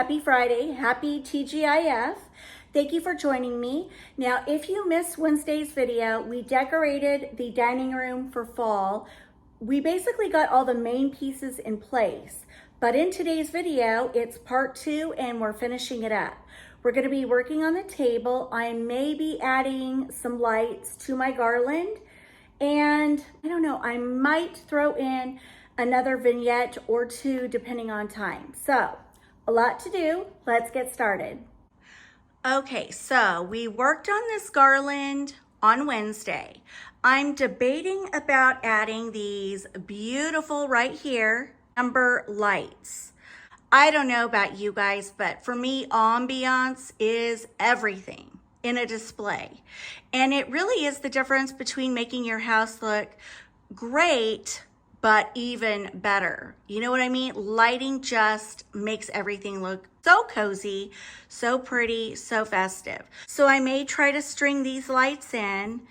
happy Friday, happy TGIF. Thank you for joining me. Now, if you missed Wednesday's video, we decorated the dining room for fall. We basically got all the main pieces in place, but in today's video, it's part 2 and we're finishing it up. We're gonna be working on the table. I may be adding some lights to my garland, and I don't know, I might throw in another vignette or two depending on time. So, a lot to do. Let's get started. Okay, so we worked on this garland on Wednesday. I'm debating about adding these beautiful right here amber lights. I don't know about you guys, but for me, ambiance is everything in a display. And it really is the difference between making your house look great, but even better. You know what I mean? Lighting just makes everything look so cozy, so pretty, so festive. So I may try to string these lights in,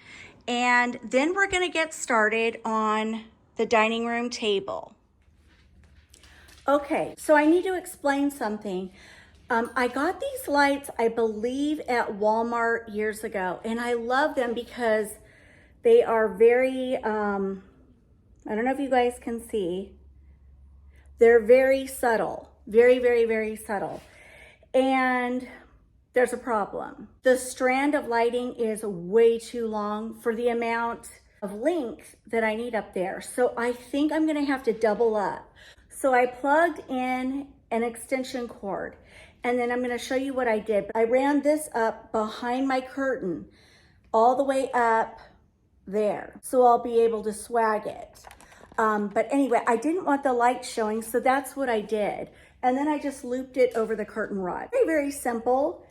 and then we're gonna get started on the dining room table. Okay, so I need to explain something. I got these lights, I believe, at Walmart years ago, and I love them because they are very, I don't know if you guys can see, they're very subtle, very, very, very subtle. And there's a problem. The strand of lighting is way too long for the amount of length that I need up there. So I think I'm gonna have to double up. So I plugged in an extension cord, and then I'm gonna show you what I did. I ran this up behind my curtain, all the way up there. So I'll be able to swag it. But anyway, I didn't want the light showing, so that's what I did. And then I just looped it over the curtain rod. Very, very simple.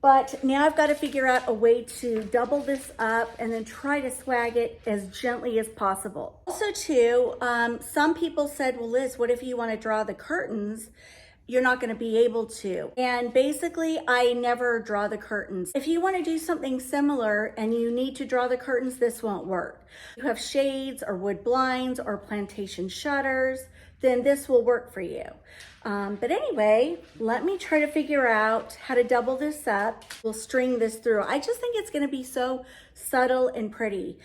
But now I've got to figure out a way to double this up and then try to swag it as gently as possible. Also too, some people said, well, Liz, what if you want to draw the curtains? You're not going to be able to. And basically, I never draw the curtains. If you want to do something similar and you need to draw the curtains, this won't work. If you have shades or wood blinds or plantation shutters, then this will work for you. But anyway, let me try to figure out how to double this up. We'll string this through. I just think it's going to be so subtle and pretty.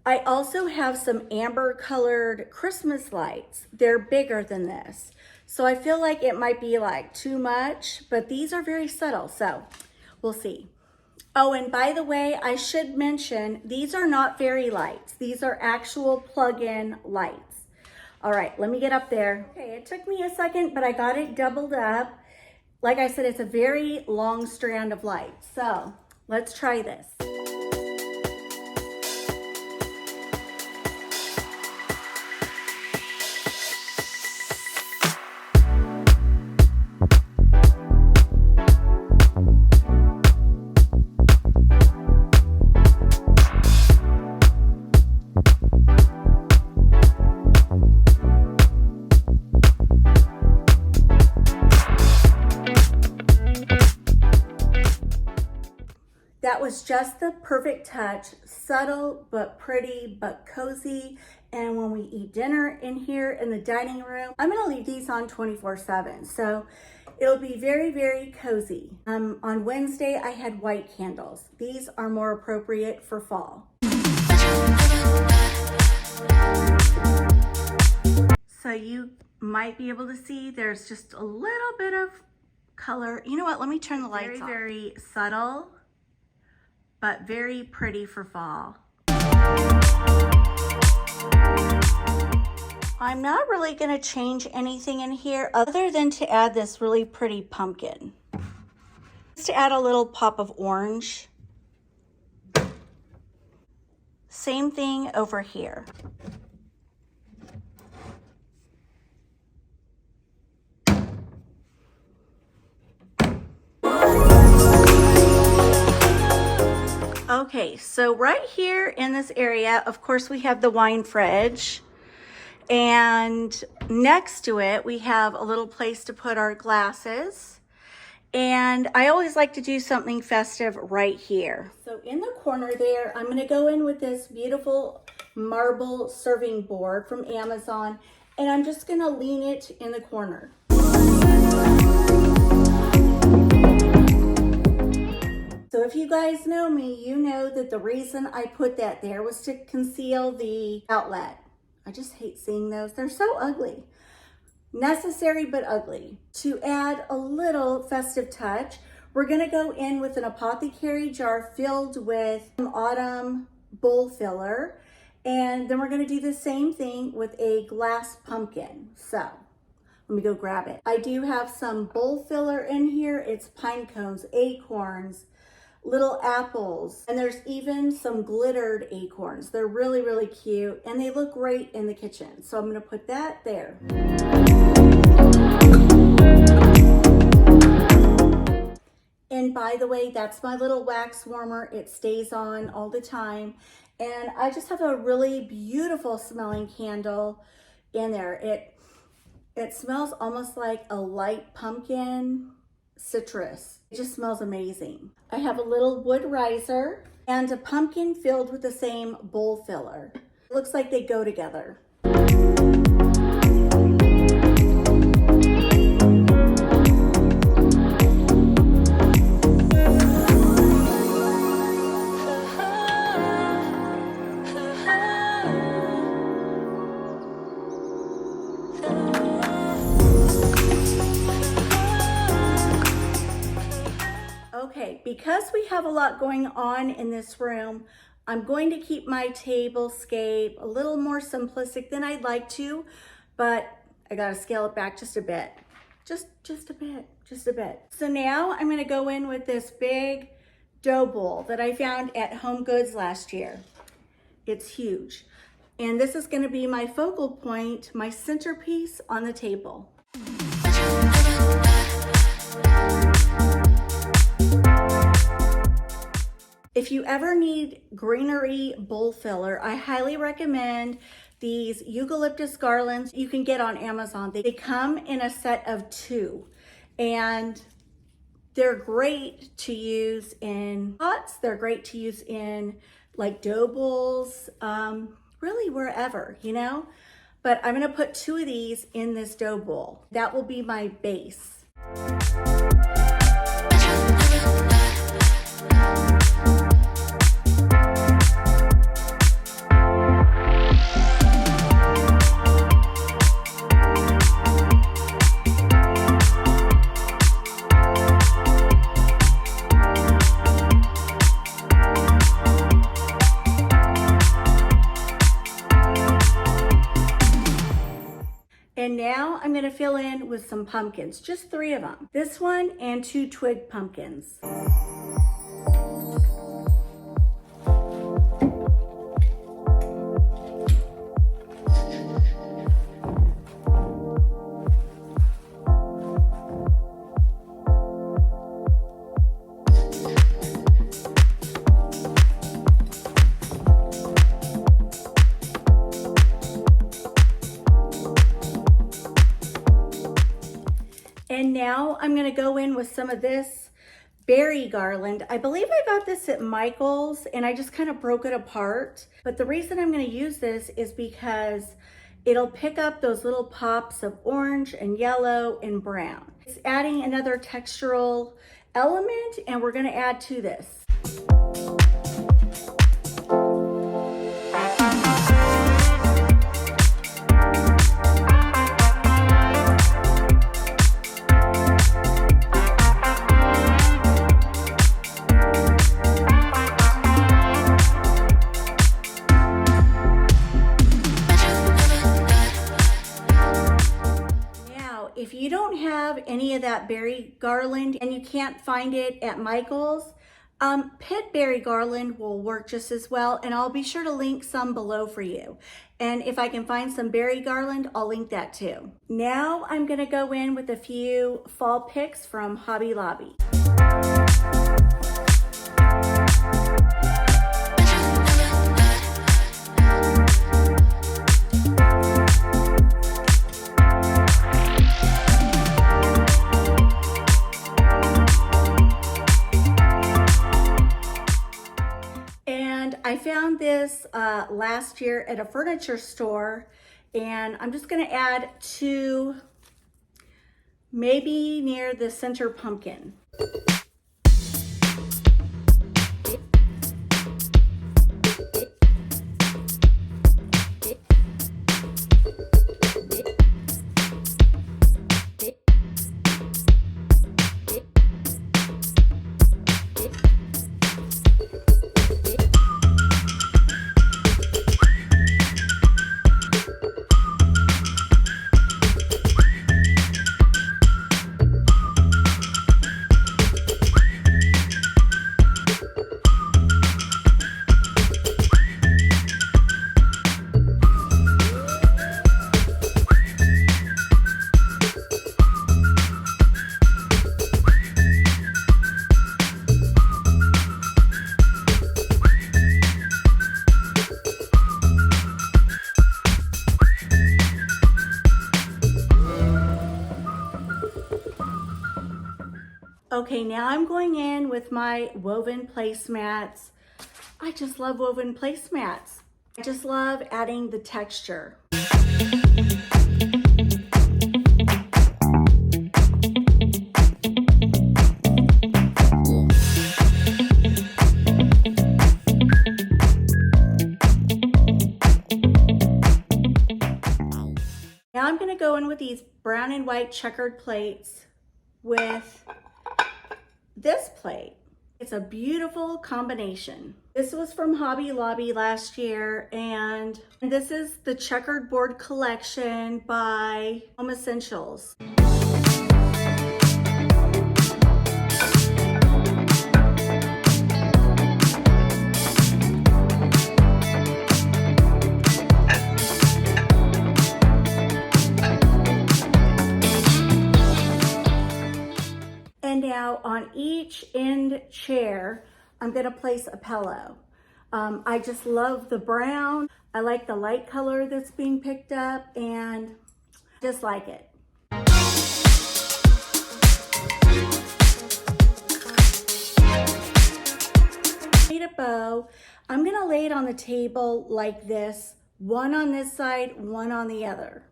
I also have some amber colored Christmas lights. They're bigger than this. So I feel like it might be like too much, but these are very subtle, so we'll see. Oh, and by the way, I should mention, these are not fairy lights. These are actual plug-in lights. All right, let me get up there. Okay, it took me a second, but I got it doubled up. Like I said, it's a very long strand of light. So let's try this. That was just the perfect touch, subtle but pretty but cozy. And when we eat dinner in here in the dining room, I'm gonna leave these on 24/7. So it'll be very, very cozy. On Wednesday, I had white candles. These are more appropriate for fall. So you might be able to see there's just a little bit of color. You know what, let me turn the lights off. Very, very subtle, but very pretty for fall. I'm not really gonna change anything in here other than to add this really pretty pumpkin. Just to add a little pop of orange. Same thing over here. Okay, so right here in this area, of course, we have the wine fridge, and next to it, we have a little place to put our glasses. And I always like to do something festive right here. So in the corner there, I'm gonna go in with this beautiful marble serving board from Amazon, and I'm just gonna lean it in the corner. So if you guys know me, you know that the reason I put that there was to conceal the outlet. I just hate seeing those. They're so ugly. Necessary but ugly. To add a little festive touch, we're gonna go in with an apothecary jar filled with autumn bowl filler. And then we're gonna do the same thing with a glass pumpkin. So let me go grab it. I do have some bowl filler in here. It's pine cones, acorns, little apples, and there's even some glittered acorns. They're really, really cute, and they look great in the kitchen. So I'm gonna put that there. And by the way, that's my little wax warmer. It stays on all the time. And I just have a really beautiful smelling candle in there. It smells almost like a light pumpkin citrus. It just smells amazing. I have a little wood riser and a pumpkin filled with the same bowl filler. It looks like they go together. Okay, because we have a lot going on in this room, I'm going to keep my tablescape a little more simplistic than I'd like to, but I gotta scale it back just a bit. Just a bit. So now I'm gonna go in with this big dough bowl that I found at Home Goods last year. It's huge. And this is gonna be my focal point, my centerpiece on the table. If you ever need greenery bowl filler, I highly recommend these eucalyptus garlands you can get on Amazon. They come in a set of 2, and they're great to use in pots. They're great to use in like dough bowls, really wherever, you know? But I'm gonna put 2 of these in this dough bowl. That will be my base. And now I'm gonna fill in with some pumpkins, just 3 of them. This one and 2 twig pumpkins. And now I'm gonna go in with some of this berry garland. I believe I got this at Michael's and I just kind of broke it apart. But the reason I'm gonna use this is because it'll pick up those little pops of orange and yellow and brown. It's adding another textural element, and we're gonna add to this. If you don't have any of that berry garland and you can't find it at Michael's, pit berry garland will work just as well, and I'll be sure to link some below for you. And if I can find some berry garland, I'll link that too. Now I'm gonna go in with a few fall picks from Hobby Lobby. I found this last year at a furniture store, and I'm just gonna add 2, maybe near the center pumpkin. Okay, now I'm going in with my woven placemats. I just love woven placemats. I just love adding the texture. Now I'm gonna go in with these brown and white checkered plates with this plate. It's a beautiful combination. This was from Hobby Lobby last year, and this is the checkered board collection by Home Essentials. And now on each end chair, I'm gonna place a pillow. I just love the brown. I like the light color that's being picked up and just like it. Made a bow. I'm gonna lay it on the table like this, one on this side, one on the other.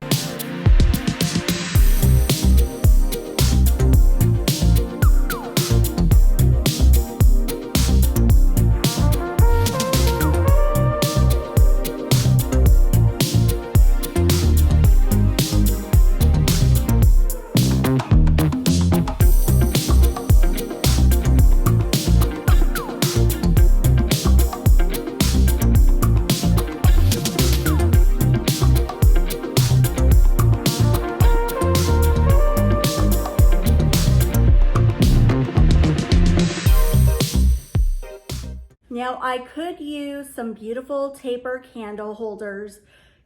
Now I could use some beautiful taper candle holders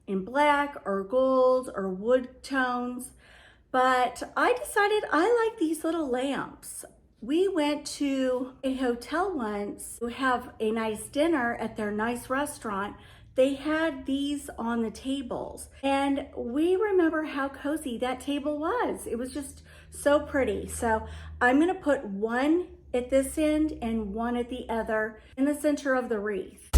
in black or gold or wood tones, but I decided I like these little lamps. We went to a hotel once to have a nice dinner at their nice restaurant. They had these on the tables, and we remember how cozy that table was. It was just so pretty. So I'm gonna put one at this end and one at the other in the center of the wreath.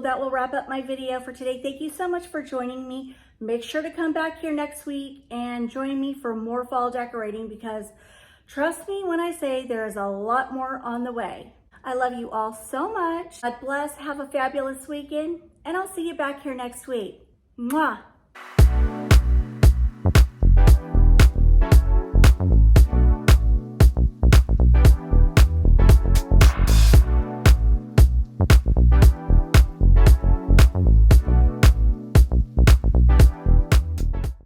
that will wrap up my video for today. Thank you so much for joining me. Make sure to come back here next week and join me for more fall decorating, because trust me when I say there is a lot more on the way. I love you all so much. God bless. Have a fabulous weekend, and I'll see you back here next week. Mwah!